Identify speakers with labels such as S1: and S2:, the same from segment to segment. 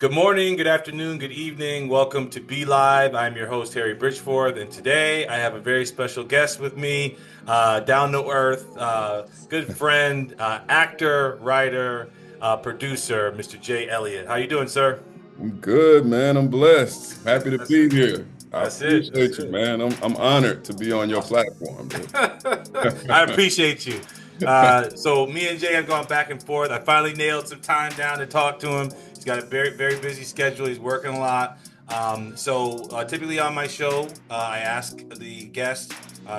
S1: Good morning, good afternoon, good evening. Welcome to Be Live. I'm your host, Harry Bridgeforth, and today I have a very special guest with me, down to earth, good friend, actor, writer, producer, Mr. J.Elliot. How you doing, sir?
S2: I'm good, man. I'm blessed. Happy to
S1: That's
S2: be here. I
S1: that's it. That's
S2: appreciate you,
S1: it.
S2: man. I'm honored to be on your
S1: Awesome.
S2: platform, dude.
S1: I appreciate you. So me and Jay have gone back and forth. I finally nailed some time down to talk to him. He's got a very, very busy schedule. He's working a lot. So typically on my show, I ask the guest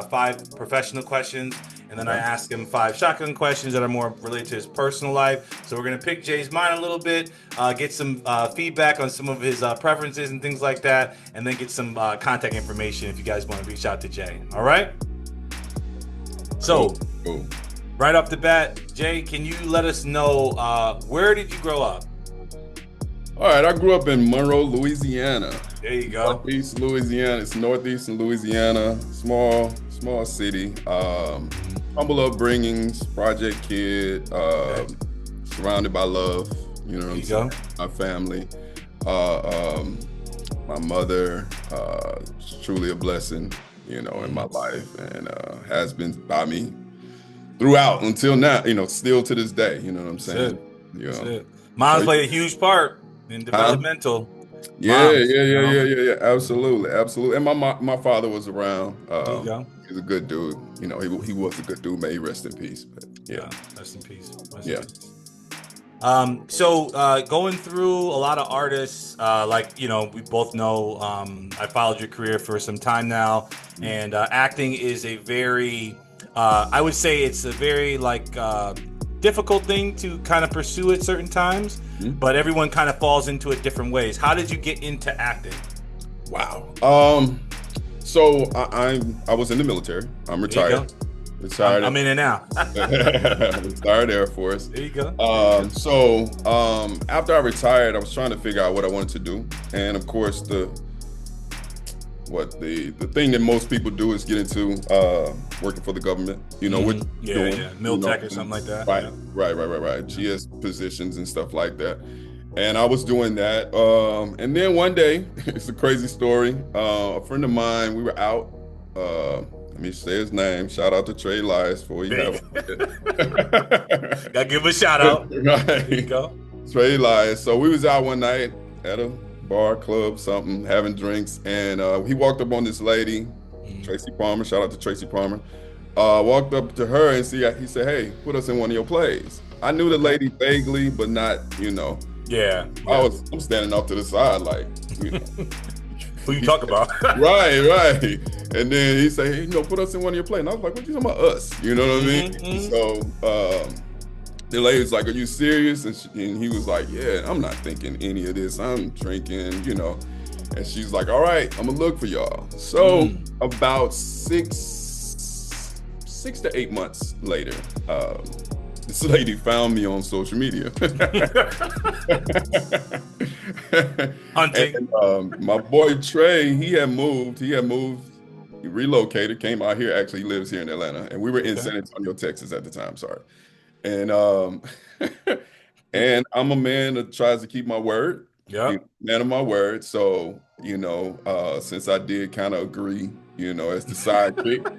S1: five professional questions, and then I
S2: Okay.
S1: ask him five shotgun questions that are more related to his personal life. So we're gonna pick Jay's mind a little bit, get some feedback on some of his preferences and things like that, and then get some contact information if you guys want to reach out to Jay. All right.
S2: Cool.
S1: So
S2: Cool.
S1: right off the bat, Jay, can you let us know where did you grow up?
S2: All right. I grew up in Monroe, Louisiana.
S1: There you go.
S2: Northeast Louisiana. It's northeastern Louisiana. Small city. Humble upbringings, project kid,
S1: Okay.
S2: surrounded by love. You know what
S1: There
S2: I'm
S1: you
S2: saying?
S1: go.
S2: My family. Uh, um, my mother is truly a blessing, in my life, and has been by me throughout until now, still to this day, you know what I'm
S1: That's
S2: saying?
S1: it.
S2: You
S1: That's
S2: know.
S1: it.
S2: So
S1: Mom's played a huge part in
S2: huh?
S1: developmental.
S2: Yeah,
S1: Moms,
S2: yeah,
S1: you
S2: yeah,
S1: know.
S2: yeah, yeah, yeah. Absolutely, absolutely. And my father was around.
S1: There you go.
S2: He's a good dude. He was a good dude. May he rest in peace. But yeah,
S1: Yeah. Rest in peace. Rest in
S2: yeah.
S1: peace. Going through a lot of artists, we both know. I followed your career for some time now, and acting is a very, I would say, it's a very difficult thing to kind of pursue at certain times.
S2: Mhm.
S1: But everyone kind of falls into it different ways. How did you get into acting?
S2: Wow. So I was in the military. I'm
S1: There you go.
S2: retired. Retired.
S1: I'm in it now.
S2: Retired Air Force.
S1: There you go. There you go.
S2: After I retired, I was trying to figure out what I wanted to do, and of course, the thing that most people do is get into working for the government. What
S1: Mhm.
S2: you're
S1: Yeah,
S2: doing,
S1: yeah. Miltech or something like that.
S2: right,
S1: Yeah.
S2: right. GS positions and stuff like that. And I was doing that, and then one day, it's a crazy story. A friend of mine, we were out. Let me say his name. Shout out to Trey Elias before you
S1: There
S2: have
S1: you
S2: it.
S1: Gotta give him a shout out. There you
S2: Right.
S1: go.
S2: Trey Elias. So we was out one night at a bar, club, something, having drinks, and he walked up on this lady,
S1: Mhm.
S2: Tracy Palmer. Shout out to Tracy Palmer. Walked up to her and he said, "Hey, put us in one of your plays." I knew the
S1: Okay.
S2: lady vaguely, but not.
S1: Yeah, yeah.
S2: I'm standing off to the side, like, you know.
S1: Who you talk about?
S2: Right. And then he said, "Hey, put us in one of your plays." And I was like, "What you talking about us?" You know what I mean?
S1: Mhm.
S2: So the lady was like, "Are you serious?" And he was like, "Yeah, I'm not thinking any of this. I'm drinking, you know." And she's like, "All right, I'm gonna look for y'all." So
S1: Mm.
S2: about 6 to 8 months later, this lady found me on social media.
S1: Hunting.
S2: And my boy Trey, he had moved. He relocated, came out here. Actually, he lives here in Atlanta, and we were in
S1: Okay.
S2: San Antonio, Texas at the time. Sorry. And and I'm a man that tries to keep my word.
S1: Yep.
S2: Man of my word. So since I did kind of agree, as the sidekick.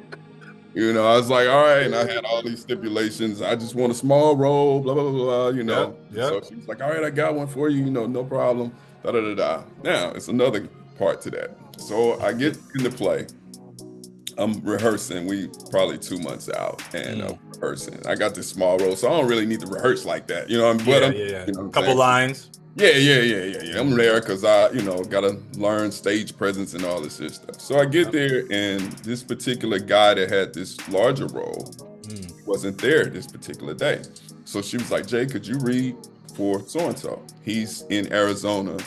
S2: I was like, all right, and I had all these stipulations. I just want a small role, blah blah blah,
S1: Yep.
S2: So
S1: Yep.
S2: she was like, all right, I got one for you, no problem. Da da da da. Now it's another part to that. So I get into play. I'm rehearsing. We probably 2 months out, and
S1: Mm.
S2: rehearsing. I got this small role, so I don't really need to rehearse like that, But
S1: Yeah.
S2: I'm,
S1: Yeah. Yeah.
S2: you know what I'm
S1: Couple
S2: saying?
S1: lines.
S2: Yeah. I'm there because I, gotta learn stage presence and all this shit stuff. So I get
S1: Yep.
S2: there, and this particular guy that had this larger role
S1: Mm.
S2: wasn't there this particular day. So she was like, "Jay, could you read for so and so? He's in Arizona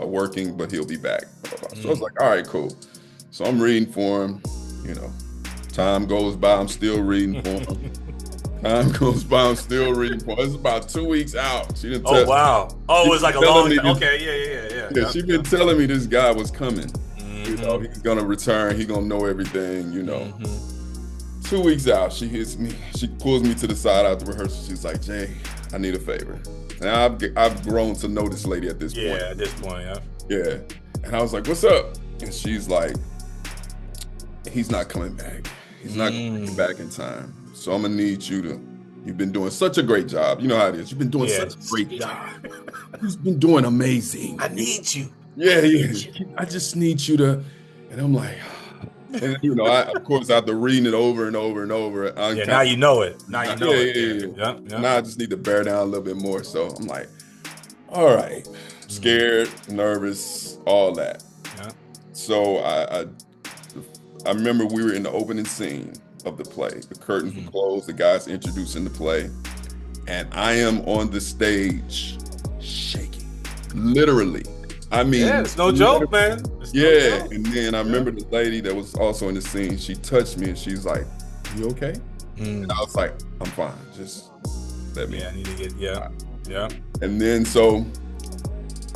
S2: working, but he'll be back." Blah, blah, blah. So I was
S1: Mm.
S2: like, "All right, cool." So I'm reading for him. You know, time goes by, I'm still reading for him. Time goes by, I'm still reading for him. It's about 2 weeks out. She didn't
S1: Oh
S2: tell.
S1: wow. Oh, it
S2: She
S1: was like
S2: been
S1: a
S2: telling
S1: long
S2: me
S1: time.
S2: this.
S1: Okay. Yeah.
S2: Yeah, she been telling me this guy was coming.
S1: Mm-hmm.
S2: He's gonna return. He gonna know everything.
S1: Mm-hmm.
S2: 2 weeks out, she hits me. She pulls me to the side after rehearsal. She's like, "Jay, I need a favor." And I've grown to know this lady at this point.
S1: Yeah, at this point, yeah.
S2: Yeah. And I was like, what's up? And she's like, he's not coming back. He's not coming back in time. So I'm gonna need you to, you've been doing such a great job. You know how it is. You've been doing such a great job. You've been doing amazing.
S1: I need you.
S2: Yeah. I just need you to, and I'm like, and you know, of course, after reading it over and over and over.
S1: Now you know it. Now you know it.
S2: Yeah. Now I just need to bear down a little bit more. So I'm like, all right, scared, nervous, all that.
S1: Yeah.
S2: So I remember we were in the opening scene of the play. The curtains were closed. The guys introducing the play, and I am on the stage shaking, literally. I mean,
S1: yeah, it's no joke, man. It's no joke.
S2: And then I remember the lady that was also in the scene. She touched me and she's like, "You okay?" And I was like, "I'm fine. Just let me."
S1: Yeah, I need to get. Yeah.
S2: And then so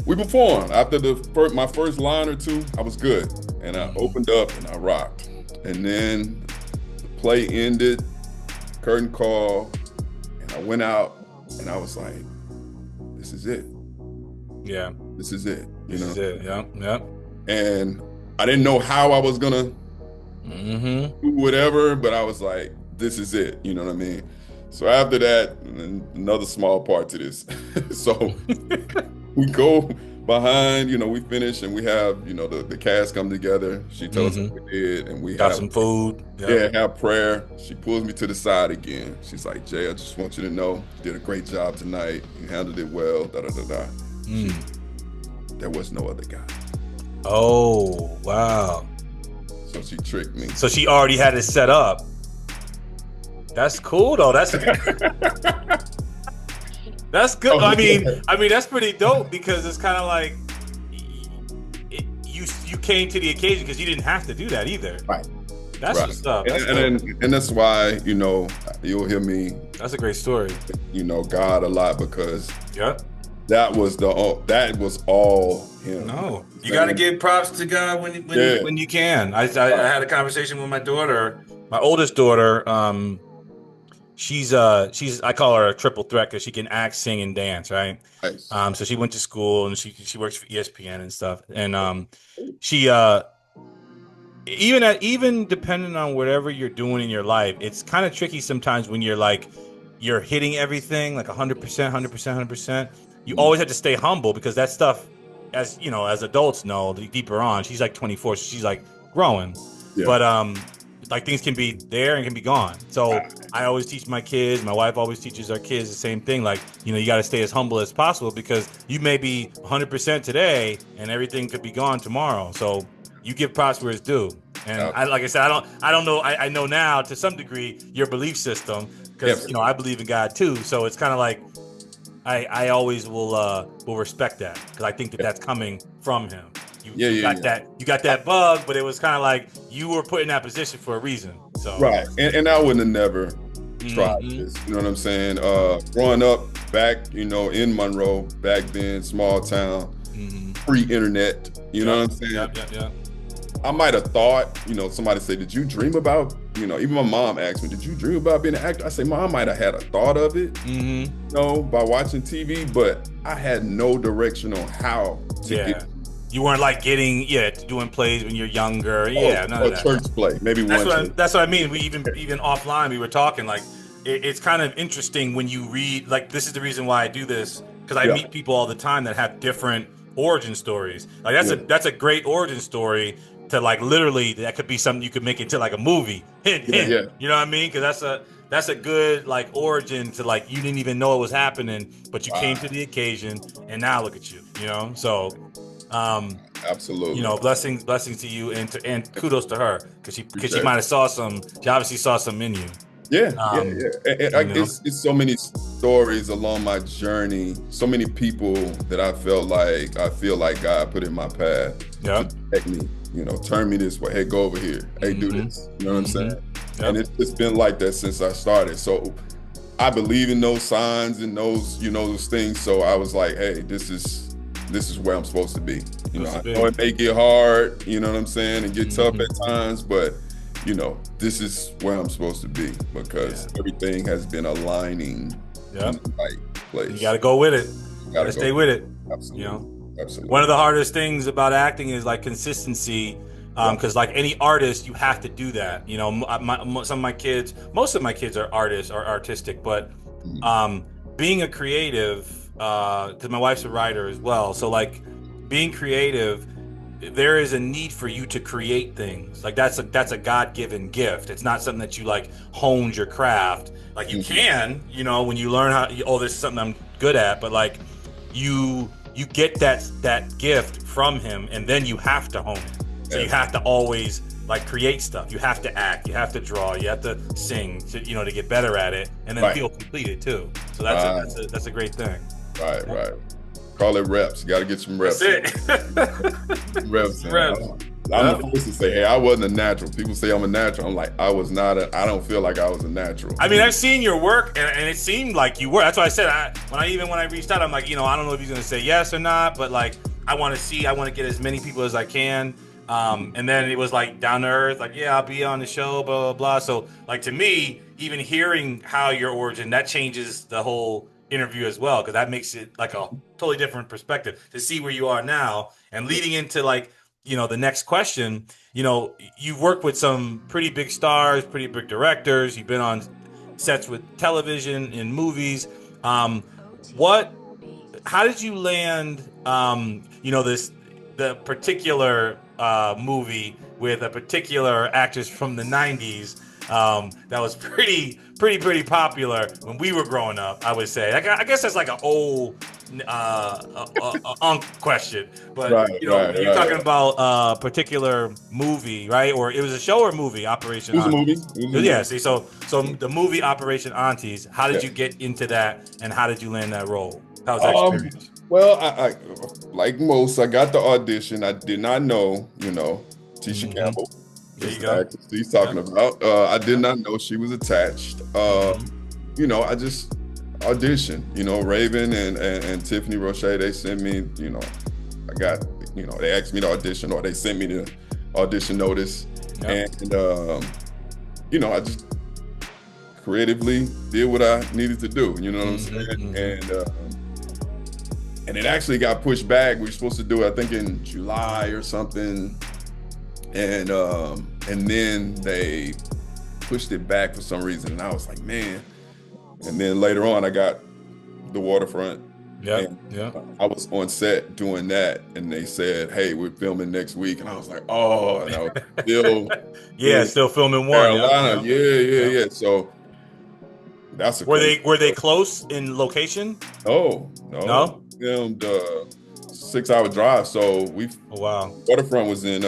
S2: we performed. After my first line or two, I was good, and I opened up and I rocked. And then the play ended, curtain call, and I went out and I was like, "This is it.
S1: Yeah.
S2: This is it."
S1: This is it. Yeah.
S2: And I didn't know how I was gonna do whatever, but I was like, "This is it." You know what I mean? So after that, and another small part to this. So we go behind, you know, we finish and we have, you know, the cast come together. She tells us what we did, and we
S1: got some food.
S2: Have prayer. She pulls me to the side again. She's like, "Jay, I just want you to know you did a great job tonight. You handled it well. Da da da da." There was no other guy.
S1: Oh, wow.
S2: So she tricked me.
S1: So she already had it set up. That's cool though. That's that's good. I mean, that's pretty dope because it's kind of like you came to the occasion because you didn't have to do that either.
S2: Right.
S1: That's what's up.
S2: And that's why, you know, you'll hear me.
S1: That's a great story.
S2: You know, God a lot because
S1: yeah.
S2: That was all him.
S1: No, you got to give props to God when you can. I had a conversation with my daughter, my oldest daughter. She's I call her a triple threat because she can act, sing, and dance. Right.
S2: Nice.
S1: So she went to school and she works for ESPN and stuff. And she even depending on whatever you're doing in your life, it's kind of tricky sometimes when you're hitting everything like 100%. You always have to stay humble because that stuff, as you know, as adults know, the deeper on, she's like 24, so she's like growing. Yeah. But like things can be there and can be gone. So I always teach my kids, my wife always teaches our kids the same thing. Like, you know, you got to stay as humble as possible because you may be 100% today and everything could be gone tomorrow. So you give props where it's due. And like I said, I don't know. I know now to some degree your belief system because you know I believe in God too. So it's kind of like I always will respect that because I think that's coming from Him. You got that bug, but it was kind of like you were put in that position for a reason. So
S2: right, and I wouldn't have never tried this. You know what I'm saying? Growing up back, you know, in Monroe, back then, small town, pre-internet. You know what I'm saying?
S1: Yeah.
S2: I might have thought, you know, somebody say, "Did you dream about?" You know, even my mom asked me, "Did you dream about being an actor?" I say, "Mom, I might have had a thought of it, you know, by watching TV, but I had no direction on how to get."
S1: You weren't like doing plays when you're younger. None of that.
S2: Church play, maybe once.
S1: That's what I mean. We even offline we were talking like it's kind of interesting when you read like this is the reason why I do this because I meet people all the time that have different origin stories. Like that's a great origin story. To like literally, that could be something you could make into like a movie. Hint. You know what I mean? Because that's a good like origin to like you didn't even know it was happening, but you came to the occasion, and now look at you. You know, so
S2: absolutely.
S1: You know, blessings to you, and kudos to her because she might have she obviously saw some in you.
S2: Yeah. It's so many stories along my journey. So many people that I feel like God put in my path to protect me. You know, turn me this way. Hey, go over here. Hey, do this. You know what I'm saying? Yep. And it's been like that since I started. So I believe in those signs and those, you know, those things. So I was like, hey, this is where I'm supposed to be. You know, I know it may get hard, you know what I'm saying, and get tough at times, but you know, this is where I'm supposed to be because everything has been aligning in the right place.
S1: You got to go with it.
S2: You
S1: Got to stay with it.
S2: Absolutely.
S1: You know,
S2: Absolutely.
S1: one of the hardest things about acting is like consistency. Because like any artist, you have to do that. You know, some of my kids, most of my kids are artists or artistic, but being a creative, because my wife's a writer as well. So like being creative, there is a need for you to create things. Like that's a God-given gift. It's not something that you like honed your craft. Like you can, you know, when you learn how, oh, this is something I'm good at, but like you get that gift from him, and then you have to hone it. So you have to always like create stuff. You have to act. You have to draw. You have to sing. To, you know, to get better at it, and then feel completed too. So that's a great thing.
S2: Right, right. Call it reps. You got to get some reps.
S1: That's
S2: it. Reps.
S1: Reps.
S2: I'm the first to say, hey, I wasn't a natural. People say I'm a natural. I'm like, I was not. I don't feel like I was a natural.
S1: I mean, I've seen your work, and it seemed like you were. That's why I said when I reached out, I'm like, you know, I don't know if he's gonna say yes or not, but like, I want to get as many people as I can. And then it was like down to earth, like, yeah, I'll be on the show, blah, blah, blah. So like to me, even hearing how your origin, that changes the whole interview as well, because that makes it like a totally different perspective to see where you are now. And leading into like, you know, the next question, you know, you've worked with some pretty big stars, pretty big directors. You've been on sets with television and movies. How did you land, you know, the particular movie with a particular actress from the 90s that was pretty popular when we were growing up, I would say. I guess that's like an old question, but you're talking about a particular movie, right? Or it was a show or movie, Operation Aunties?
S2: It was a movie.
S1: Yeah, see, so the movie Operation Aunties, how did you get into that, and how did you land that role? How was that experience?
S2: Well, I like most, I got the audition. I did not know, you know, Tisha Campbell.
S1: There you go.
S2: He's talking about. I did not know she was attached. You know, I just auditioned. You know, Raven and Tiffany Roche, they sent me, you know, they asked me to audition, or they sent me the audition notice. And, you know, I just creatively did what I needed to do. You know what I'm saying? And it actually got pushed back. We were supposed to do it, I think, in July or something. And then they pushed it back for some reason. And I was like, man. And then later on, I got The Waterfront. Yeah. I was on set doing that, and they said, hey, we're filming next week. And I was like, oh, and I was still
S1: still filming one.
S2: Carolina. Yeah. So that's
S1: were they close in location?
S2: No. Filmed 6-hour drive. So Waterfront was in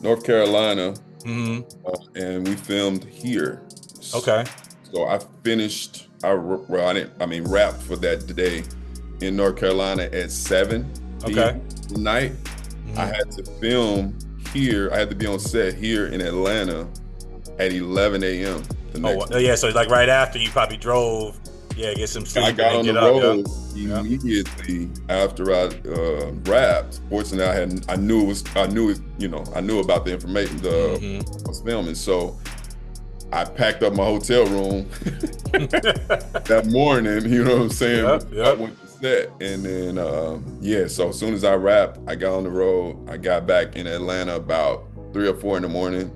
S2: North Carolina, and we filmed here.
S1: Okay.
S2: So I finished. Wrapped for that day in North Carolina at 7 p.m. night. I had to film here. I had to be on set here in Atlanta at 11 a.m. the next day.
S1: So like right after you probably drove. Yeah, get some sleep.
S2: I got on the road immediately after I wrapped. Fortunately, I knew about the information I was filming. So I packed up my hotel room that morning. You know what I'm saying? I went to set, and then so as soon as I wrapped, I got on the road. I got back in Atlanta about 3 or 4 in the morning.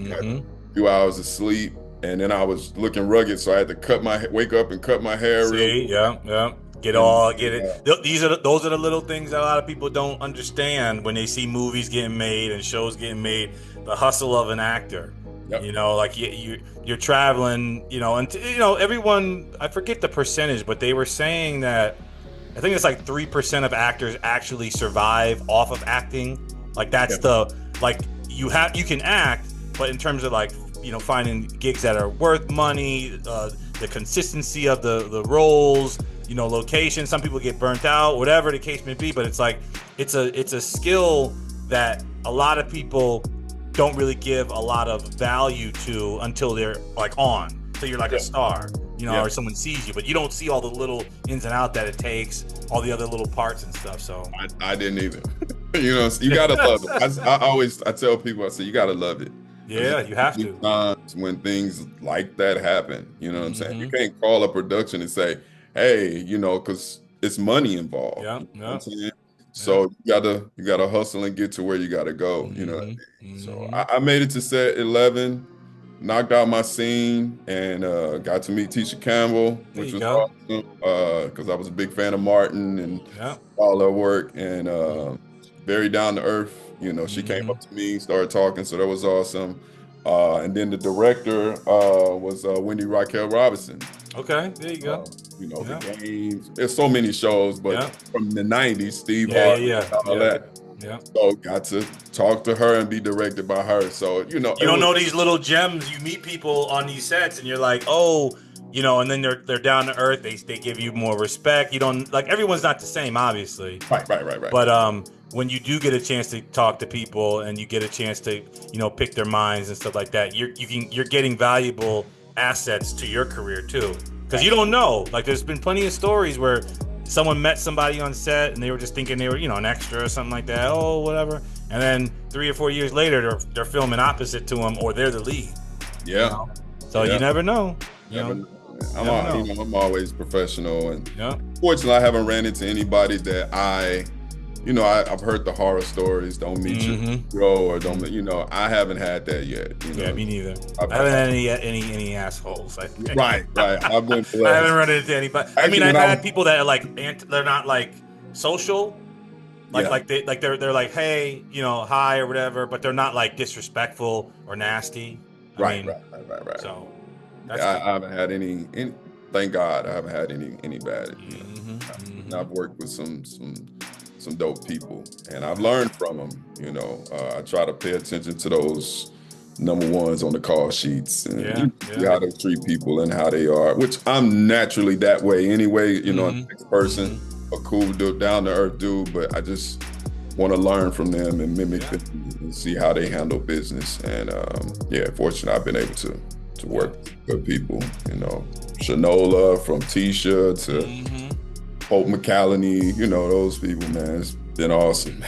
S2: Had a few hours of sleep. And then I was looking rugged, so I had to wake up and cut my hair.
S1: Get it. Those are the little things that a lot of people don't understand when they see movies getting made and shows getting made. The hustle of an actor. You know, like you're traveling. You know, and everyone. I forget the percentage, but they were saying that I think it's like 3% of actors actually survive off of acting. Like that's you can act, but in terms of like, you know, finding gigs that are worth money, the consistency of the roles, you know, location. Some people get burnt out, whatever the case may be. But it's like it's a skill that a lot of people don't really give a lot of value to until they're like on. So you're like a star, you know, or someone sees you, but you don't see all the little ins and outs that it takes, all the other little parts and stuff. So
S2: I didn't either. You know, you gotta love it. I tell people, I say you gotta love it.
S1: Yeah, you have to.
S2: Times when things like that happen, you know what I'm saying? You can't call a production and say, hey, because it's money involved.
S1: Yeah,
S2: You know what
S1: yeah,
S2: I'm saying?
S1: yeah.
S2: So you gotta hustle and get to where you gotta go. You know what I
S1: Mm-hmm.
S2: mean? So
S1: Mm-hmm.
S2: I made it to set 11, knocked out my scene, and got to meet Tisha Campbell,
S1: There
S2: which
S1: you
S2: was
S1: go.
S2: awesome. Because I was a big fan of Martin and
S1: Yeah.
S2: all her work, and very down to earth. She came
S1: Mm-hmm.
S2: up to me, started talking, so that was awesome. And then the director was Wendy Raquel Robinson.
S1: Okay, there you go.
S2: The
S1: Yeah.
S2: games. There's so many shows, but
S1: Yeah.
S2: from the 90s, Steve
S1: Yeah, yeah,
S2: Harvey,
S1: yeah,
S2: all
S1: yeah,
S2: that.
S1: yeah.
S2: So got to talk to her and be directed by her. So,
S1: You
S2: it
S1: don't
S2: was
S1: know these little gems. You meet people on these sets, and you're like, oh, and then they're down to earth. They give you more respect. You don't like everyone's not the same, obviously.
S2: right, right, right, right.
S1: But when you do get a chance to talk to people and you get a chance to pick their minds and stuff like that, you're getting valuable assets to your career too. Because you don't know. Like there's been plenty of stories where someone met somebody on set and they were just thinking they were an extra or something like that. Oh, whatever. And then 3 or 4 years later, they're filming opposite to them or they're the lead.
S2: Yeah.
S1: So you
S2: Yeah.
S1: never know.
S2: Never know. I'm,
S1: never know.
S2: I'm always professional, and
S1: Yeah.
S2: fortunately, I haven't ran into anybody that I've heard the horror stories. Don't meet your bro, or don't. I haven't had that yet.
S1: Yeah, me neither.
S2: I've
S1: I haven't had any assholes. I think.
S2: Right. I've been blessed.
S1: I haven't run into anybody. I mean,
S2: Actually,
S1: I've
S2: when I
S1: had
S2: was,
S1: people that are like they're not like social,
S2: yeah,
S1: they're like, hey, hi or whatever, but they're not like disrespectful or nasty.
S2: right.
S1: So that's
S2: I haven't had any. Thank God, I haven't had any bad. And I've worked with some dope people, and I've learned from them. I try to pay attention to those number ones on the call sheets and see how they treat people and how they are. Which I'm naturally that way anyway. A next person, a cool dude, down to earth dude, but I just want to learn from them and mimic them and see how they handle business. And fortunately, I've been able to work with good people. Shanola from Tisha to Hope McCallany, those people, man, it's been awesome.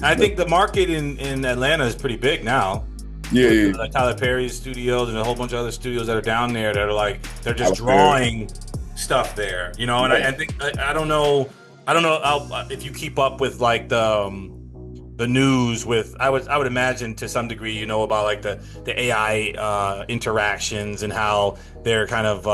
S1: I think the market in Atlanta is pretty big now.
S2: Yeah.
S1: Like Tyler Perry's studios and a whole bunch of other studios that are down there that are like they're just drawing stuff there, and I think I don't know if you keep up with like the news with I would imagine to some degree about like the AI interactions and how they're kind of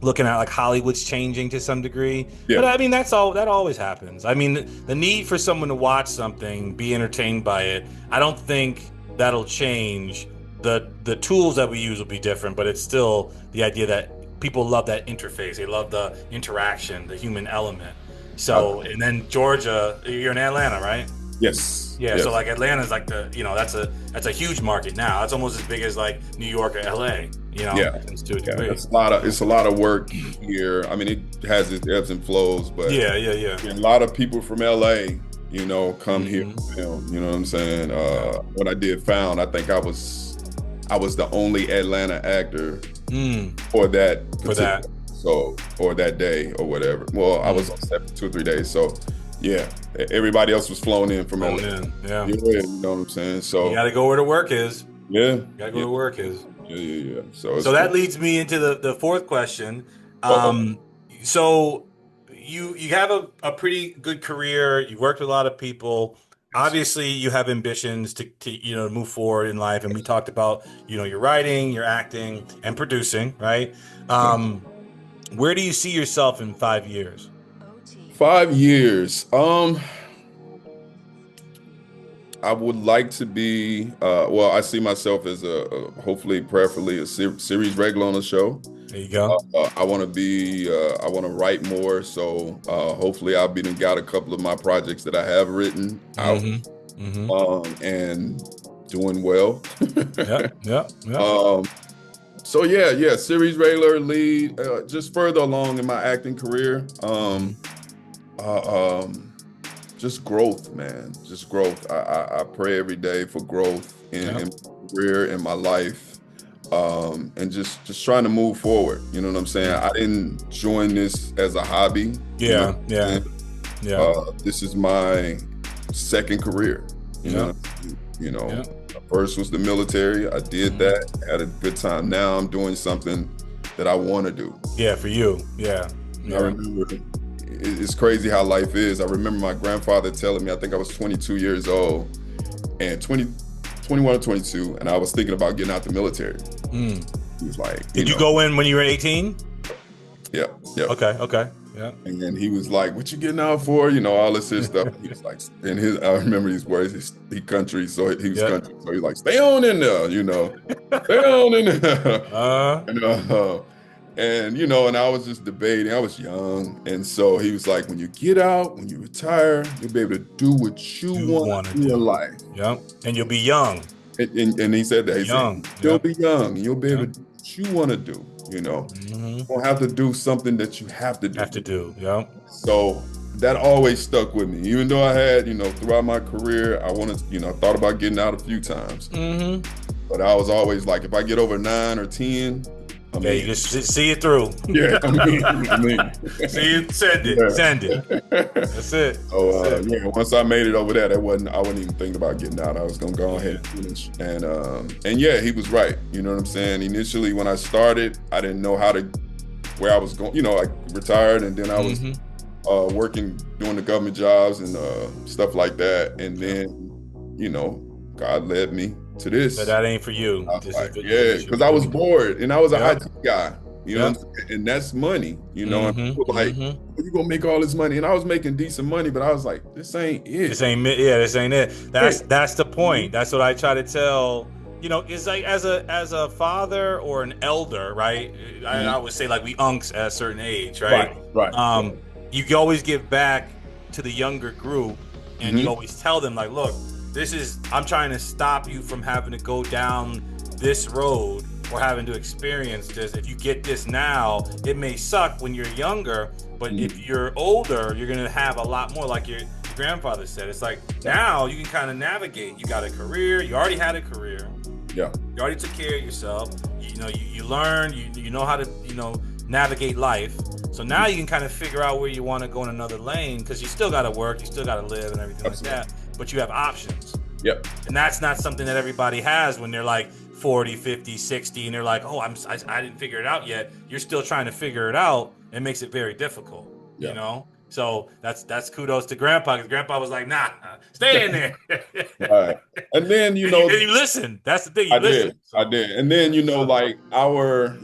S1: looking at like Hollywood's changing to some degree.
S2: Yeah.
S1: But I mean that always happens. I mean the need for someone to watch something, be entertained by it, I don't think that'll change. The tools that we use will be different, but it's still the idea that people love that interface. They love the interaction, the human element. So and then Georgia, you're in Atlanta, right?
S2: Yes.
S1: Yeah,
S2: yes.
S1: so like Atlanta's like that's a huge market now. That's almost as big as like New York or LA, to a degree.
S2: It's a lot of work here. I mean, it has its ebbs and flows, but
S1: yeah.
S2: A lot of people from LA, come here to film. You know what I'm saying? When I did Found, I think I was the only Atlanta actor for that. So, or that day or whatever. Well, I was on set for 2 or 3 days. So, yeah, everybody else was flown in from LA.
S1: Yeah,
S2: you know what I'm saying? So
S1: you got to go where the work is.
S2: Yeah,
S1: you got to go where the work is.
S2: Yeah.
S1: So that leads me into the fourth question. So you have a pretty good career. You worked with a lot of people. Obviously, you have ambitions to move forward in life, and we talked about your writing, your acting, and producing, right? Where do you see yourself in 5 years?
S2: 5 years. I would like to be. I see myself as hopefully, prayerfully, a series regular on the show.
S1: There you go.
S2: I want to be. I want to write more. So hopefully, I've got a couple of my projects that I have written out, and doing well.
S1: Yeah.
S2: So yeah, series regular, lead, just further along in my acting career. Just growth, man. Just growth. I pray every day for growth in my career, in my life, and just trying to move forward. You know what I'm saying? I didn't join this as a hobby.
S1: Yeah.
S2: This is my second career. First was the military. I did that, had a good time. Now I'm doing something that I want to do.
S1: Yeah, for you. Yeah.
S2: I remember, it's crazy how life is. I remember my grandfather telling me, I think I was 22 years old, and 21 or 22, and I was thinking about getting out the military. He was like,
S1: Did you go in when you were 18?
S2: Yeah.
S1: Okay. Yeah.
S2: And then he was like, "What you getting out for?" All this his stuff. He was like, and I remember these words. He country, so he was country. So he's like, "Stay on in there, stay on in there." And I was just debating. I was young, and so he was like, "When you get out, when you retire, you'll be able to do what you want to do in your life."
S1: Yeah, and you'll be young.
S2: And he said that. He
S1: young.
S2: said, "You'll be young, and you'll be able to do what you want to do." You don't have to do something that you have to do.
S1: Yeah.
S2: So that always stuck with me, even though I had, throughout my career, I thought about getting out a few times. But I was always like, if I get over 9 or 10,
S1: you just see it through.
S2: Yeah, I mean.
S1: See it, send it. That's it.
S2: So once I made it over there, I wasn't even thinking about getting out. I was gonna go ahead and finish. And he was right. You know what I'm saying? Initially, when I started, I didn't know where I was going. I retired, and then I was working, doing the government jobs and stuff like that. And then, God led me to this.
S1: But that ain't for you.
S2: Because I was bored, and I was an IT guy. And that's money. And people like, you gonna make all this money, and I was making decent money, but I was like, this ain't it.
S1: This ain't it. That's the point. That's what I try to tell. It's like as a father or an elder, right? I would say like we unks at a certain age, right?
S2: Right.
S1: You always give back to the younger group, and you always tell them like, look, I'm trying to stop you from having to go down this road or having to experience this. If you get this now, it may suck when you're younger, but if you're older, you're going to have a lot more, like your grandfather said. It's like now you can kind of navigate. You got a career. You already had a career.
S2: Yeah.
S1: You already took care of yourself. You learn, you know how to, navigate life. So now you can kind of figure out where you want to go in another lane, because you still got to work, you still got to live and everything like that, but you have options.
S2: Yep.
S1: And that's not something that everybody has when they're like 40, 50, 60, and they're like, oh, I didn't figure it out yet. You're still trying to figure it out. It makes it very difficult, So that's kudos to Grandpa, because Grandpa was like, nah, stay in there.
S2: Right. And then,
S1: you listen. That's the thing.
S2: I did. And then, like our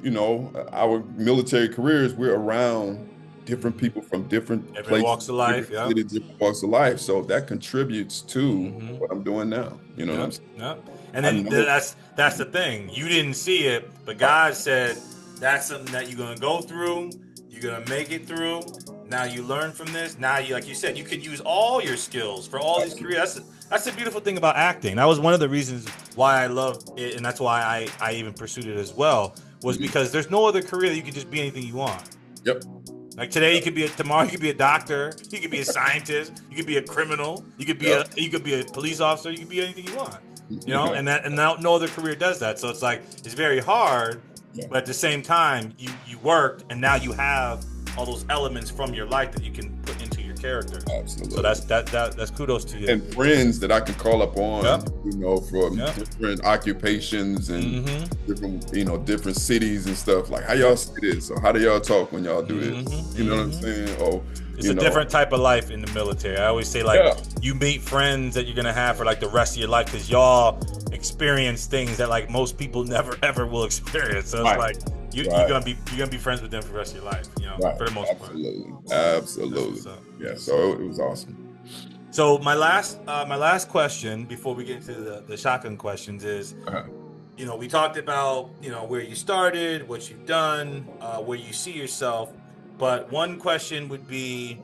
S2: military careers, we're around different people from different places,
S1: walks of life,
S2: different walks of life. So that contributes to what I'm doing now. You know what I'm saying?
S1: Yeah. And then that's the thing. You didn't see it, but God said that's something that you're gonna go through. You're gonna make it through. Now you learn from this. Now you, like you said, you could use all your skills for all these careers. That's the beautiful thing about acting. That was one of the reasons why I loved it, and that's why I even pursued it as well. Was because there's no other career that you could just be anything you want.
S2: Yep.
S1: Like today, tomorrow you could be a doctor, you could be a scientist, you could be a criminal, you could be a police officer, you could be anything you want. And no other career does that. So it's like it's very hard, but at the same time, you worked, and now you have all those elements from your life that you can put into your character.
S2: Absolutely.
S1: So that's kudos to you.
S2: And friends that I can call up on, from different occupations and different cities and stuff. Like, how y'all see this, or how do y'all talk when y'all do this? You know what I'm saying? Or
S1: it's a different type of life in the military. I always say, like, you meet friends that you're gonna have for like the rest of your life, because y'all experience things that like most people never ever will experience. So it's like you're gonna be friends with them for the rest of your life, for the most part.
S2: Absolutely. So it was awesome.
S1: So my last question before we get into the shotgun questions is, we talked about where you started, what you've done, where you see yourself, but one question would be,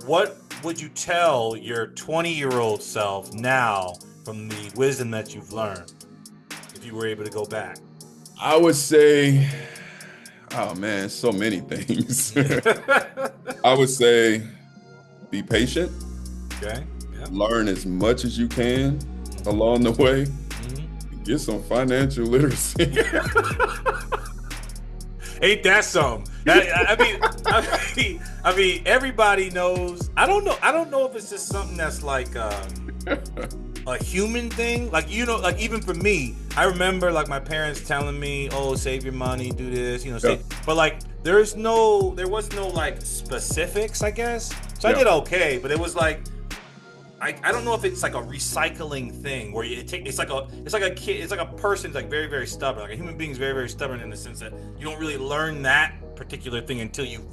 S1: what would you tell your 20-year-old self now from the wisdom that you've learned, if you were able to go back?
S2: I would say, oh man, so many things. I would say, be patient.
S1: Okay. Yeah.
S2: Learn as much as you can along the way. Get some financial literacy.
S1: Ain't that some? I mean, everybody knows. I don't know if it's just something that's like a human thing. Like, like even for me, I remember like my parents telling me, "Oh, save your money, do this," save. But like, there was no like specifics, I guess. So I did okay, but it was like, I don't know if it's like a recycling thing where it's like a kid, it's like a person's like very, very stubborn. Like a human being's very, very stubborn in the sense that you don't really learn that particular thing until you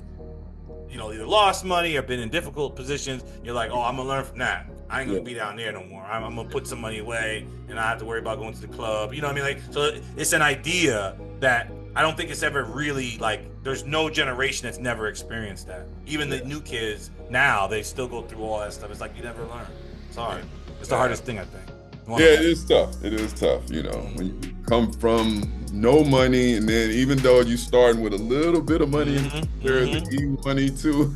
S1: either lost money or been in difficult positions. You're like, oh, I'm gonna learn from that. I ain't gonna be down there no more. I'm gonna put some money away and I have to worry about going to the club. You know what I mean? Like, so it's an idea that I don't think it's ever really like, there's no generation that's never experienced that. Even the new kids now, they still go through all that stuff. It's like you never learn. It's hard. It's the hardest thing, I think.
S2: It is tough. It is tough, when you come from no money, and then even though you starting with a little bit of money, there's the money too.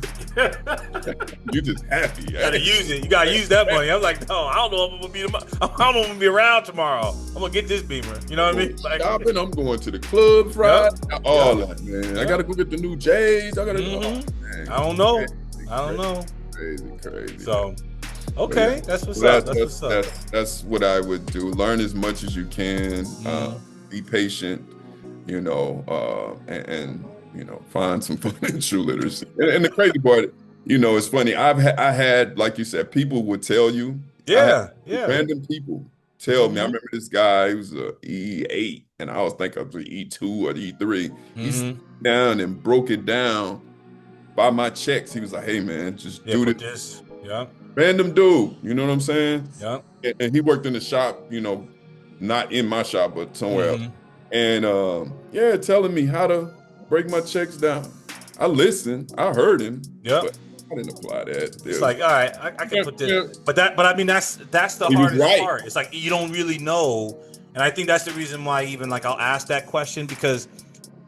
S2: You just happy.
S1: You gotta use it. You gotta use that money. I'm like, no, I don't know if I'm gonna be around tomorrow. I'm gonna get this Beamer. You know what I mean? Like,
S2: shopping. I'm going to the club Friday. All that, man. I gotta go get the new J's. I gotta.
S1: I don't know. I don't know.
S2: Crazy.
S1: So. Okay, that's what's up.
S2: That's what I would do. Learn as much as you can. Be patient, and find some financial literacy. And the crazy part, it's funny. I had, like you said, people would tell you. Random people tell me. I remember this guy. He was a E8, and I was thinking it was an E2 or E3. He sat down and broke it down by my checks. He was like, "Hey, man, just do this."
S1: Yeah.
S2: Random dude, you know what I'm saying?
S1: Yeah.
S2: And he worked in the shop, not in my shop, but somewhere else. And telling me how to break my checks down. I listened, I heard him, but I didn't apply that.
S1: It's like, all right, I can put this, but I mean that's the hardest part. It's like you don't really know, and I think that's the reason why even like I'll ask that question, because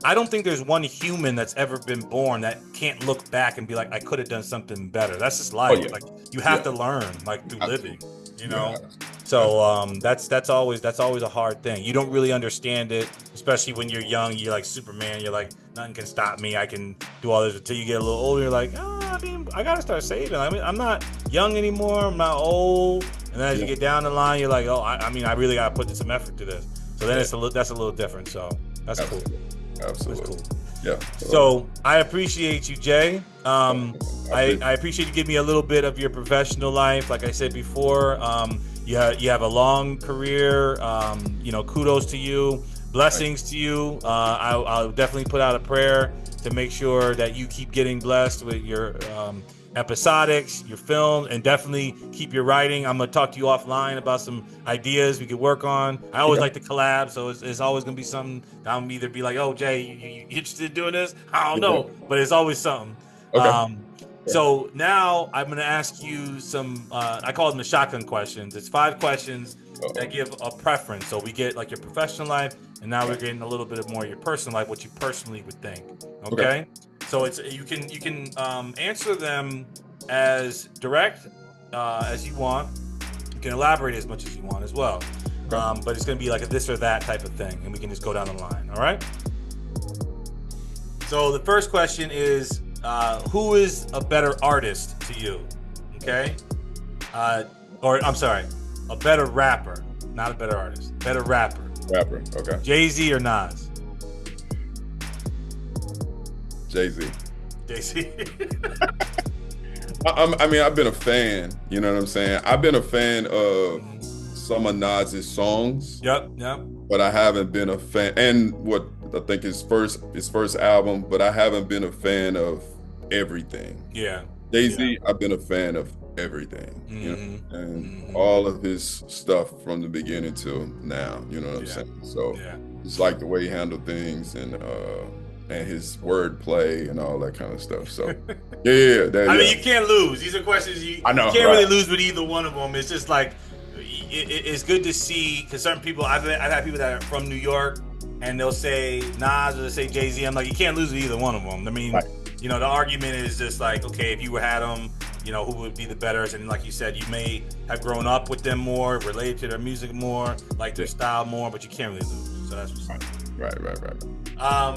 S1: I don't think there's one human that's ever been born that can't look back and be like, I could have done something better. That's just life. Like you have to learn, like through living, So that's always a hard thing. You don't really understand it, especially when you're young. You're like Superman. You're like, nothing can stop me. I can do all this. Until you get a little older, you're like, I mean, I gotta start saving. I mean, I'm not young anymore. I'm not old. And then as you get down the line, you're like, oh, I mean, I really gotta put some effort to this. So then that's a little different. So that's cool.
S2: Absolutely.
S1: That's cool.
S2: Yeah.
S1: So I appreciate you, Jay. I appreciate you giving me a little bit of your professional life. Like I said before, you have a long career. Kudos to you. Blessings to you. I'll definitely put out a prayer to make sure that you keep getting blessed with your episodics, your film, and definitely keep your writing. I'm gonna talk to you offline about some ideas we could work on. I always like to collab, so it's always gonna be something that I'm either be like, oh, Jay, you interested in doing this? I don't know, but it's always something. Okay. So now I'm gonna ask you some, I call them the shotgun questions. It's 5 questions that give a preference. So we get like your professional life, and now we're getting a little bit more of your personal life, what you personally would think. Okay. So it's you can answer them as direct as you want. You can elaborate as much as you want as well. But it's going to be like a this or that type of thing, and we can just go down the line. All right. So the first question is, who is a better artist to you? Okay. Or I'm sorry, a better rapper, not a better artist. Better rapper.
S2: Rapper. Okay.
S1: Jay-Z or Nas?
S2: Jay-Z.
S1: Jay-Z.
S2: I mean, I've been a fan. You know what I'm saying? I've been a fan of some of Nas's songs.
S1: Yep.
S2: But I haven't been a fan. And what I think his first album. But I haven't been a fan of everything.
S1: Yeah.
S2: Jay-Z, I've been a fan of everything. You know, and all of his stuff from the beginning till now. You know what I'm saying? So it's like the way he handled things and his wordplay and all that kind of stuff. So, I
S1: mean, you can't lose. These are questions you can't really lose with either one of them. It's just like it's good to see, because certain people, I've had people that are from New York, and they'll say Nas or they'll say Jay-Z. I'm like, you can't lose with either one of them. I mean, the argument is just like, okay, if you had them, who would be the better? And like you said, you may have grown up with them more, related to their music more, like their style more, but you can't really lose. So that's what's
S2: right.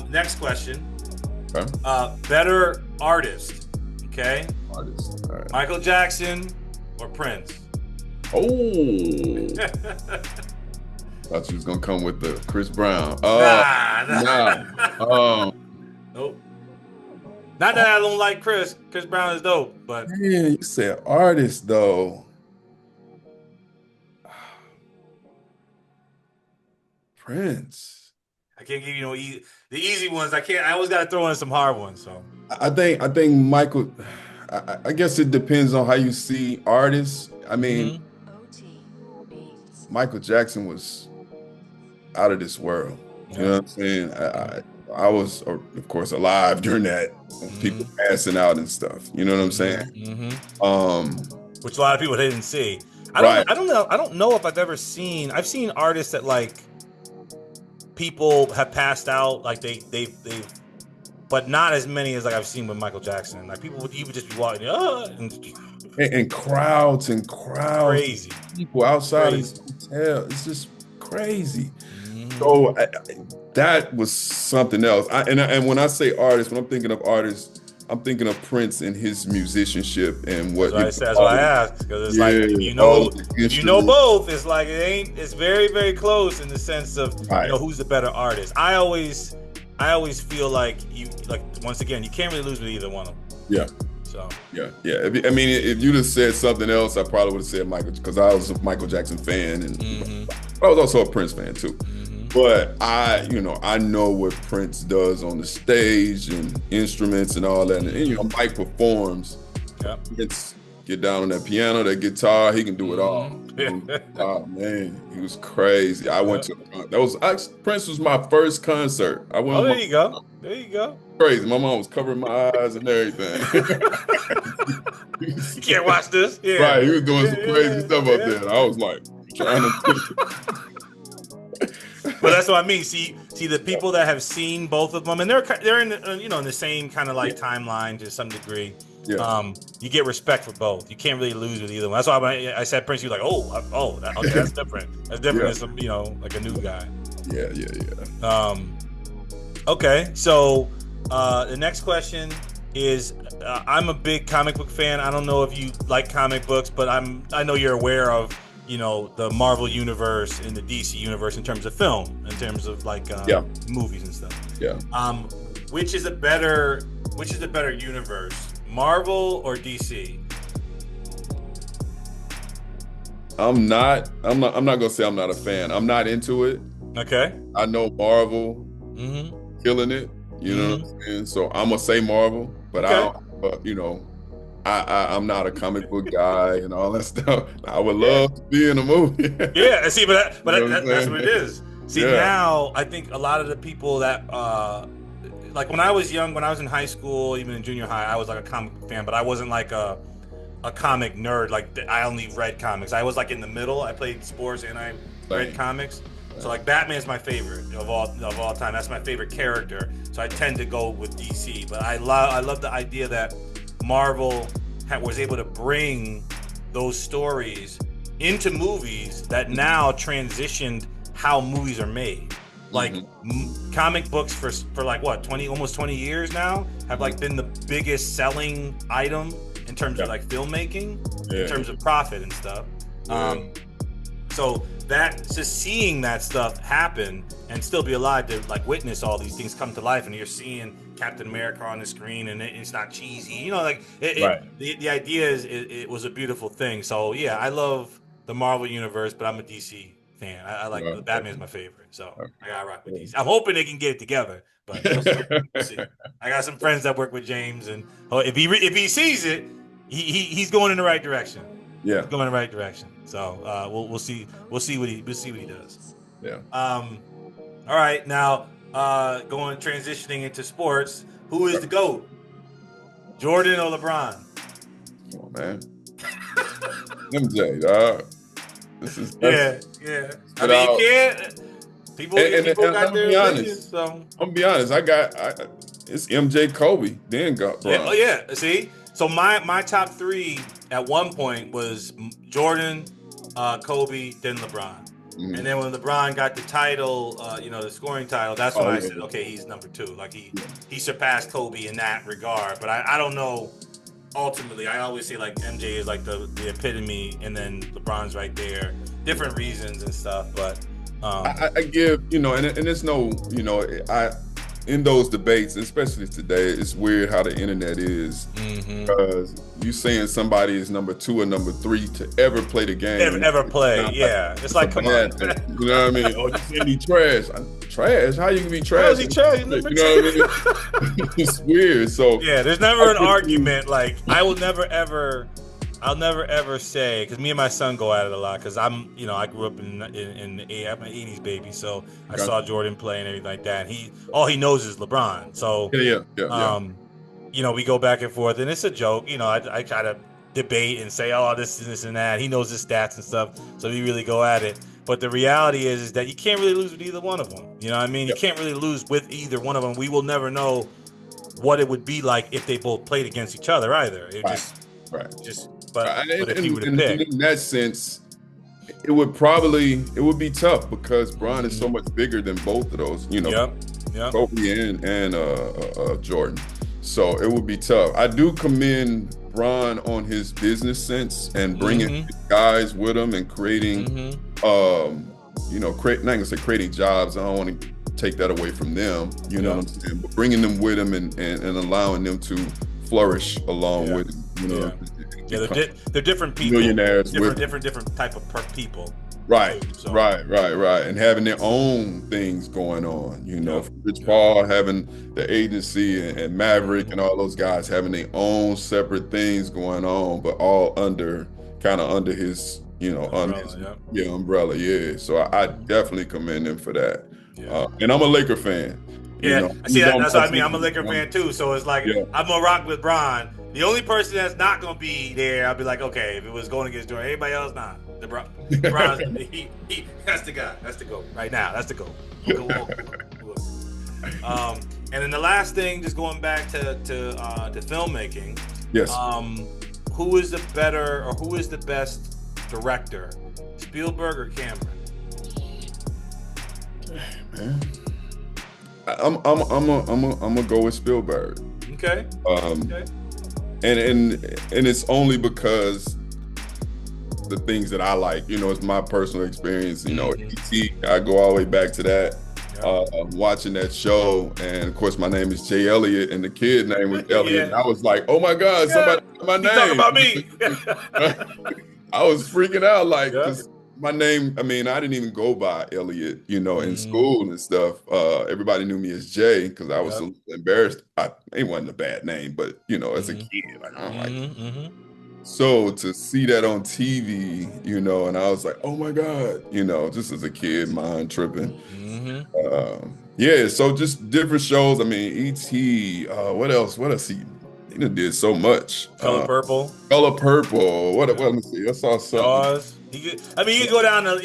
S1: Next question.
S2: Okay.
S1: Better artist. Okay.
S2: Artist. All right.
S1: Michael Jackson or Prince?
S2: Oh, thought you was gonna come with the Chris Brown.
S1: Nah.
S2: Nah. Um,
S1: Nope. Not that I don't like Chris. Chris Brown is dope, but
S2: man, you said artist though. Prince.
S1: I can't give you the easy ones. I can't. I always got to throw in some hard ones. So
S2: I think Michael. I guess it depends on how you see artists. I mean,
S1: Mhm.
S2: Michael Jackson was out of this world. You know
S1: Yeah.
S2: what I'm saying? I was, of course, alive during that, people
S1: Mhm.
S2: passing out and stuff. You know what I'm saying?
S1: Mhm.
S2: Um,
S1: Which a lot of people didn't see.
S2: right.
S1: I don't know. I don't know if I've ever seen. I've seen artists that like people have passed out. Like they but not as many as like I've seen with Michael Jackson. Like people would even just be walking,
S2: And crowds and crowds
S1: crazy,
S2: of people outside of
S1: crazy.
S2: this hotel. It's just crazy.
S1: Mhm.
S2: So that was something else. And when I say artists, when I'm thinking of artists, I'm thinking of Prince and his musicianship and what
S1: That's what I asked, because it's like
S2: all of the
S1: if you know
S2: instruments.
S1: both, it's like it's very very close in the sense of
S2: Right.
S1: who's the better artist. I always feel like once again you can't really lose with either one of them.
S2: Yeah.
S1: So
S2: Yeah. If you'd have said something else, I probably would have said Michael, because I was a Michael Jackson fan, and I was also a Prince fan too. But I know what Prince does on the stage and instruments and all that. And Mike performs.
S1: yeah.
S2: Prince get down on that piano, that guitar, he can do it all.
S1: Mhm.
S2: Oh man, he was crazy. I went to Prince was my first concert. I went
S1: Oh,
S2: with
S1: there you go. There you go.
S2: crazy. My mom was covering my eyes and everything.
S1: You can't watch this. Yeah.
S2: Right, he was doing some crazy
S1: Yeah,
S2: stuff up there. And I was like trying to.
S1: But that's what I mean. See the people that have seen both of them, and they're in in the same kind of like timeline to some degree.
S2: Yeah.
S1: You get respect for both. You can't really lose with either one. That's why when I said Prince, you were like, okay, that's different. That's different than some like a new guy.
S2: Yeah.
S1: Okay, so the next question is, I'm a big comic book fan. I don't know if you like comic books, but I know you're aware of the Marvel universe and the DC universe in terms of film, in terms of like movies and stuff.
S2: Yeah.
S1: Which is a better universe, Marvel or DC?
S2: I'm not gonna say I'm not a fan. I'm not into it.
S1: Okay.
S2: I know Marvel killing it. You know what I'm saying? So I'm gonna say Marvel, but I'm not a comic book guy and all that stuff. I would love to be in a movie.
S1: Yeah, see, but that's
S2: saying?
S1: what it is. See, now I think a lot of the people that like when I was young, when I was in high school, even in junior high, I was like a comic book fan, but I wasn't like a comic nerd. Like I only read comics. I was like in the middle. I played sports and I read comics. So like Batman's my favorite of all time. That's my favorite character. So I tend to go with DC. But I love the idea that Marvel was able to bring those stories into movies that now transitioned how movies are made. Like comic books for like what, almost 20 years now have like been the biggest selling item in terms of like filmmaking, in terms of profit and stuff. So seeing that stuff happen and still be alive to like witness all these things come to life, and you're seeing Captain America on the screen and it's not cheesy, like the idea is it was a beautiful thing. So yeah, I love the Marvel universe, but I'm a DC fan. I like Batman's my favorite, so I gotta rock with DC. I'm hoping they can get it together, but we'll see. I got some friends that work with James, and if he sees it, he's going in the right direction.
S2: Yeah,
S1: going in the right direction. So we'll see what he does.
S2: Yeah.
S1: All right, now transitioning into sports. Who is the GOAT? Jordan or LeBron?
S2: Come on, man. MJ, dog.
S1: Yeah. I mean, you can't. People got their opinions. So
S2: I'm gonna be honest. It's MJ, Kobe, then got LeBron.
S1: Yeah. See, so my top three at one point was Jordan, Kobe, then LeBron. And then when LeBron got the title, the scoring title, that's when I said, okay, he's number two. Like he surpassed Kobe in that regard. But I don't know ultimately, I always say like MJ is like the epitome, and then LeBron's right there. Different reasons and stuff, but
S2: I give, and it's no, I in those debates, especially today, it's weird how the internet is, because you saying somebody is number 2 or number 3 to ever play the game,
S1: ever play, yeah. It's like, come on,
S2: thing, you know what I mean? Oh, you saying he trash? Trash? How you can be trash?
S1: How is he trash?
S2: You know what I mean? It's weird. So
S1: yeah, there's never an argument. Like I'll never ever say, because me and my son go at it a lot, because I grew up in I'm an 80s baby, so I saw Jordan play and everything like that. And all he knows is LeBron. So
S2: yeah.
S1: We go back and forth, and it's a joke. I try to debate and say, oh, this and that. He knows his stats and stuff, so we really go at it. But the reality is that you can't really lose with either one of them. You know what I mean? You can't really lose with either one of them. We will never know what it would be like if they both played against each other either. But if you were to pick,
S2: in that sense, it would be tough, because Bron is so much bigger than both of those, Kobe and Jordan. So it would be tough. I do commend Bron on his business sense and bringing guys with him and creating, not gonna say creating jobs. I don't want to take that away from them, you know what I'm saying? But bringing them with him and allowing them to flourish along with him,
S1: they're different people.
S2: Millionaires,
S1: different type of people.
S2: Right, so. right, and having their own things going on. Rich Paul having the agency and Maverick and all those guys having their own separate things going on, but all under his, umbrella. Yeah, so I definitely commend him for that. Yeah. And I'm a Laker fan.
S1: Yeah, see, that's what I mean. I'm a Laker fan too, so it's like I'm gonna rock with Bron. The only person that's not gonna be there, I'll be like, okay, if it was going against Jordan, everybody else not. LeBron, he that's the guy. That's the GOAT right now. That's the GOAT. And then the last thing, just going back to filmmaking.
S2: Yes.
S1: Who is the best director, Spielberg or Cameron?
S2: Man, I'm gonna go with Spielberg.
S1: Okay.
S2: And it's only because the things that I like, it's my personal experience. E.T., I go all the way back to that. Watching that show, and of course my name is J.Elliot, and the kid name was Elliott. And I was like, oh my God, somebody my name.
S1: Talking about me.
S2: I was freaking out, like, because my name, I didn't even go by Elliott, in school and stuff. Everybody knew me as Jay, because I was a little embarrassed. It wasn't a bad name, but as a kid, like, I don't like it. So to see that on TV, and I was like, oh my God, just as a kid, mind tripping. So just different shows. E.T., what else he did so much.
S1: Color Purple.
S2: Let me see. I saw something.
S1: Jaws. You can go down to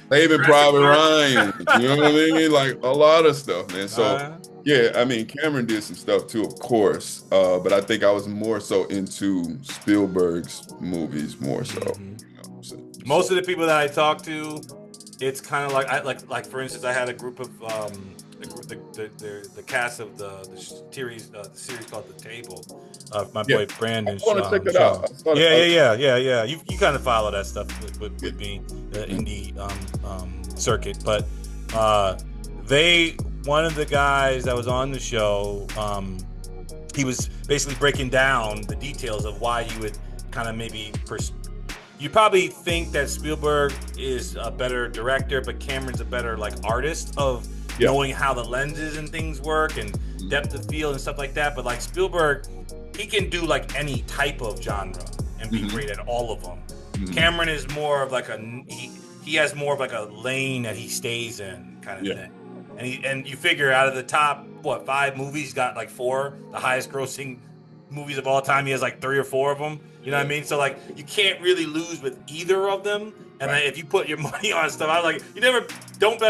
S2: Saving Private Ryan. You know what I mean? Like a lot of stuff, man. So Cameron did some stuff too, of course. But I think I was more so into Spielberg's movies more so.
S1: Most of the people that I talk to, it's kind of like for instance, I had a group of the cast of the series called The Table. My boy Brandon.
S2: I want to check it out.
S1: Yeah. You kind of follow that stuff with me, the indie circuit. But one of the guys that was on the show, he was basically breaking down the details of why you would kind of maybe you probably think that Spielberg is a better director, but Cameron's a better artist of knowing how the lenses and things work and depth of field and stuff like that. But Spielberg, he can do any type of genre and be great at all of them. Cameron is more of he has more of a lane that he stays in kind of thing. And you figure out of the top 5 movies, he's got 4, the highest grossing movies of all time. He has 3 or 4 of them. You know what I mean? So you can't really lose with either of them. And if you put your money on stuff, I was don't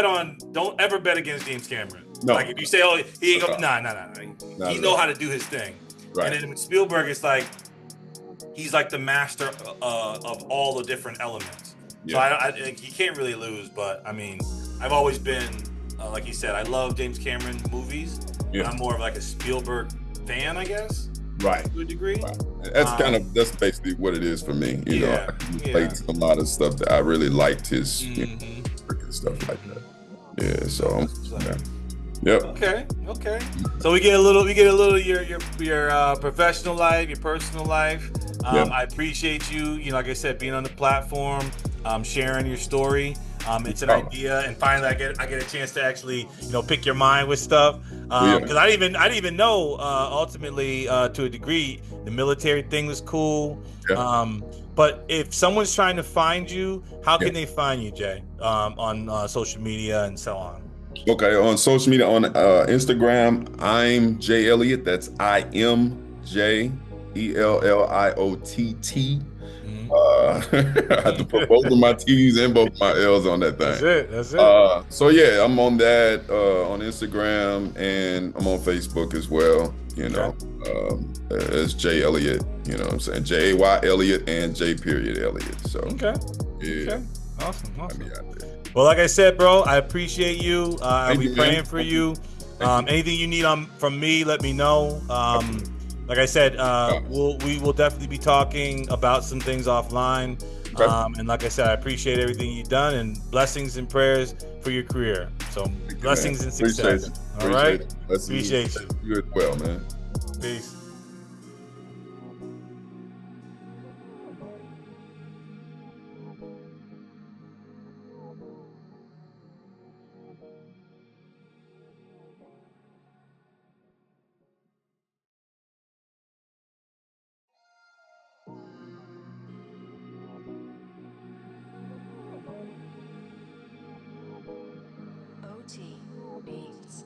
S1: ever bet against James Cameron.
S2: No.
S1: If you say, oh, he ain't gonna, no. He know how to do his thing. Right. And then with Spielberg, it's he's the master of all the different elements. Yeah. So you can't really lose. But I've always been, like you said, I love James Cameron movies. Yeah. But I'm more of a Spielberg fan, I guess.
S2: Right.
S1: to a degree.
S2: Right.
S1: Um,
S2: That's basically what it is for me. You know,
S1: yeah,
S2: I can relate
S1: yeah.
S2: to a lot of stuff that I really liked his,
S1: Hmm.
S2: work and stuff like
S1: Hmm.
S2: that. Yeah. So
S1: That's what's up.
S2: yeah. Yep.
S1: Okay, okay. So we get a little of your professional life, your personal life.
S2: Yep.
S1: I appreciate you. You know, like I said, being on the platform, sharing your story. It's an
S2: Oh,
S1: idea, and finally, I get a chance to actually pick your mind with stuff.
S2: yeah.
S1: Because I didn't even know ultimately to a degree the military thing was cool.
S2: Yeah.
S1: Um, but if someone's trying to find you, how
S2: Yeah.
S1: can they find you, Jay? On social media and so on.
S2: Okay. On social media, on Instagram, I'm J.Elliot. That's IMJELLIOTT. I have to put both of my T's and both my L's on that
S1: That's
S2: thing.
S1: it. That's it.
S2: So yeah, I'm on that on Instagram and I'm on Facebook as well.
S1: Okay.
S2: It's J Elliott. You know what I'm saying? J Elliott and J period Elliott. So
S1: Okay.
S2: yeah,
S1: Okay. Awesome.
S2: I mean
S1: Awesome.
S2: out there.
S1: Well, like I said, bro, I appreciate you. I'll
S2: Thank
S1: be
S2: you, man.
S1: praying for
S2: Thank you.
S1: you.
S2: Thank you.
S1: Anything you need from me, let me know.
S2: Absolutely.
S1: Like I said,
S2: Uh,
S1: we will definitely be talking about some things offline.
S2: okay.
S1: And like I said, I appreciate everything you've done and blessings and prayers for your career. So
S2: Thank you, man.
S1: blessings and
S2: Appreciate
S1: success.
S2: it.
S1: All right.
S2: Appreciate it. Blessings and
S1: Appreciate
S2: success
S1: you.
S2: to you as well, man.
S1: Peace.
S3: OT Beats.